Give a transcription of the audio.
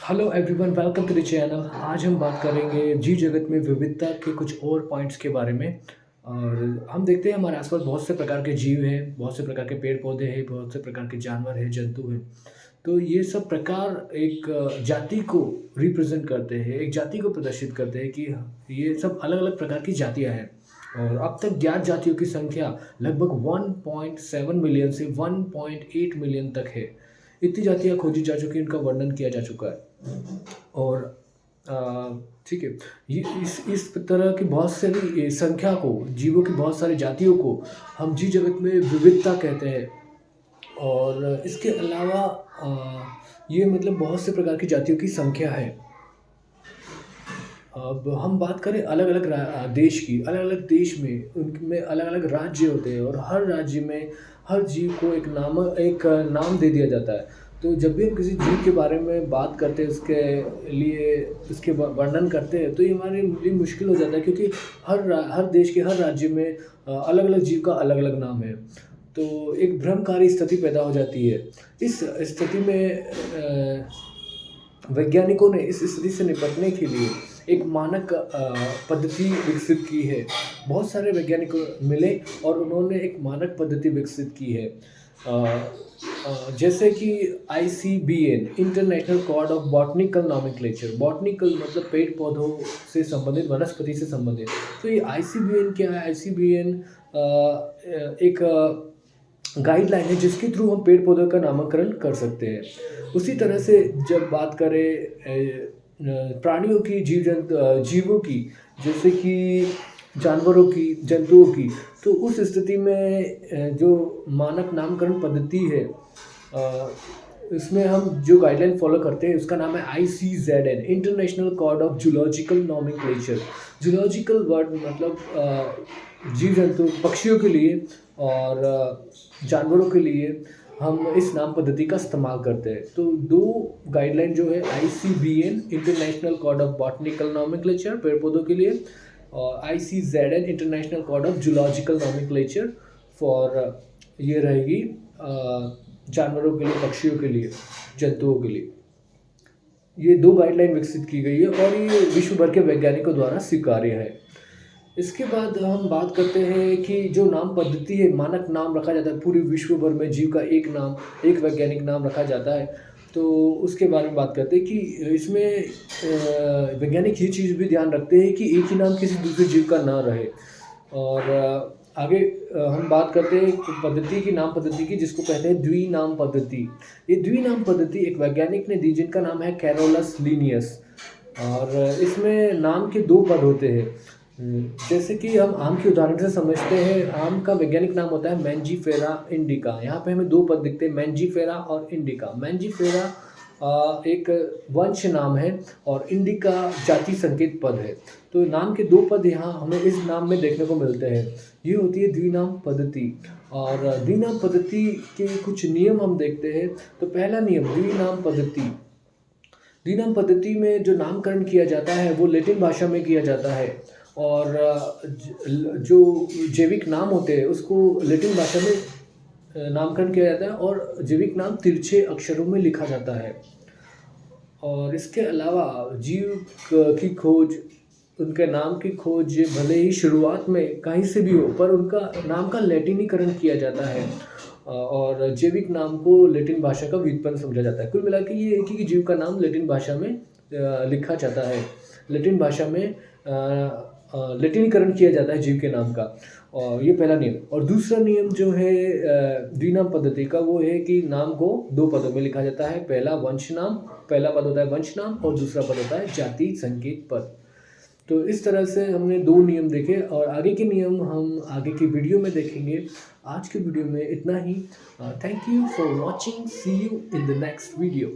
Hello everyone, welcome to the channel. आज हम बात करेंगे जीव जगत में विविधता के कुछ और पॉइंट्स के बारे में। और हम देखते हैं हमारे आसपास बहुत से प्रकार के जीव हैं, बहुत से प्रकार के पेड़ पौधे हैं, बहुत से प्रकार के जानवर हैं, जंतु हैं। तो ये सब प्रकार एक जाति को रिप्रेजेंट करते हैं, एक जाति को प्रदर्शित करते हैं कि ये सब अलग अलग प्रकार की जातियाँ हैं। और अब तक ज्ञात जातियों की संख्या लगभग 1.7 मिलियन से 1.8 मिलियन तक है। इतनी जातियाँ खोजी जा चुकी हैं, इनका वर्णन किया जा चुका है। और अ, ठीक है, ये इस तरह की बहुत सारी संख्या को, जीवों की बहुत सारी जातियों को हम जीव जगत में विविधता कहते हैं। और इसके अलावा ये मतलब बहुत से प्रकार की जातियों की संख्या है। अब हम बात करें अलग-अलग देश की, अलग-अलग देश में उनमें अलग-अलग राज्य होते हैं और हर राज्य में हर जीव को एक नाम दे दिया जाता है। तो जब भी हम किसी जीव के बारे में बात करते हैं, उसके लिए उसके वर्णन करते हैं, तो ये हमारे लिए मुश्किल हो जाता है, क्योंकि हर देश के हर राज्य में अलग-अलग जीव का अलग-अलग नाम है। तो एक भ्रमकारी स्थिति पैदा हो जाती है। इस स्थिति में वैज्ञानिकों ने इस स्थिति से निपटने के लिए एक मानक पद्धति विकसित की है। बहुत सारे वैज्ञानिक मिले और उन्होंने एक मानक पद्धति विकसित की है। जैसे कि ICBN, international code of botanical nomenclature. Botanical मतलब पेड़ पौधों से संबंधित, वनस्पति से संबंधित। तो ये आईसीबीएन क्या है? आईसीबीएन एक गाइडलाइन है जिसके थ्रू हम पेड़ पौधों का नामकरण कर सकते हैं। उसी तरह से जब बात करें प्राणियों की, जीवों की, जैसे कि जानवरों की, जंतुओं की, तो उस स्थिति में जो मानक नामकरण पद्धति है, इसमें हम जो गाइडलाइन फॉलो करते हैं उसका नाम है ICZN, international code of zoological nomenclature. Zoological word मतलब जीव जंतु, पक्षियों के लिए और जानवरों के लिए हम इस नाम पद्धति का इस्तेमाल करते हैं। तो दो गाइडलाइन जो है, ICBN, international code of botanical nomenclature पेड़ पौधों के लिए, और ICZN, international code of zoological nomenclature for, ये रहेगी जानवरों के लिए, पक्षियों के लिए, जंतुओं के लिए। ये दो गाइडलाइन विकसित की गई है और ये विश्व भर के वैज्ञानिकों द्वारा स्वीकार्य है। इसके बाद हम बात करते हैं कि जो नाम पद्धति है, मानक नाम रखा जाता है पूरे विश्व भर में, जीव का एक नाम, एक वैज्ञानिक नाम रखा जाता है। तो उसके बारे में बात करते हैं कि इसमें वैज्ञानिक ये चीज़ भी ध्यान रखते हैं कि एक ही नाम किसी दूसरे जीव का ना रहे। और आगे हम बात करते हैं पद्धति की, नाम पद्धति की, जिसको कहते हैं द्विनाम पद्धति। ये द्विनाम पद्धति एक वैज्ञानिक ने दी जिनका नाम है कैरोलस लिनियस। और इसमें नाम के दो पद होते हैं। जैसे कि हम आम के उदाहरण से समझते हैं, आम का वैज्ञानिक नाम होता है मैंजीफेरा इंडिका। यहाँ पे हमें दो पद दिखते हैं, मैंजीफेरा और इंडिका। मैंजीफेरा एक वंश नाम है और इंडिका जाति संकेत पद है। तो नाम के दो पद यहाँ हमें इस नाम में देखने को मिलते हैं। ये होती है द्विनाम पद्धति। और द्विनाम पद्धति के कुछ नियम हम देखते हैं। तो पहला नियम, द्विनाम पद्धति। द्विनाम पद्धति में जो नामकरण किया जाता है वो लैटिन भाषा में किया जाता है। और जो जैविक नाम होते हैं उसको लैटिन भाषा में नामकरण किया जाता है और जैविक नाम तिरछे अक्षरों में लिखा जाता है। और इसके अलावा जीव की खोज, उनके नाम की खोज भले ही शुरुआत में कहीं से भी हो, पर उनका नाम का लैटिनीकरण किया जाता है और जैविक नाम को लैटिन भाषा का व्युत्पन्न समझा जाता है। कुल मिला के ये एक ही जीव का नाम लैटिन भाषा में लिखा जाता है, लैटिन भाषा में लैटिनीकरण किया जाता है जीव के नाम का। और ये पहला नियम। और दूसरा नियम जो है द्विनाम पद्धति का, वो है कि नाम को दो पदों में लिखा जाता है। पहला पद होता है वंश नाम और दूसरा पद होता है जाति संकेत पद। तो इस तरह से हमने दो नियम देखे और आगे के नियम हम आगे की वीडियो में देखेंगे। आज के वीडियो में इतना ही। Thank you for watching. See you in the next video.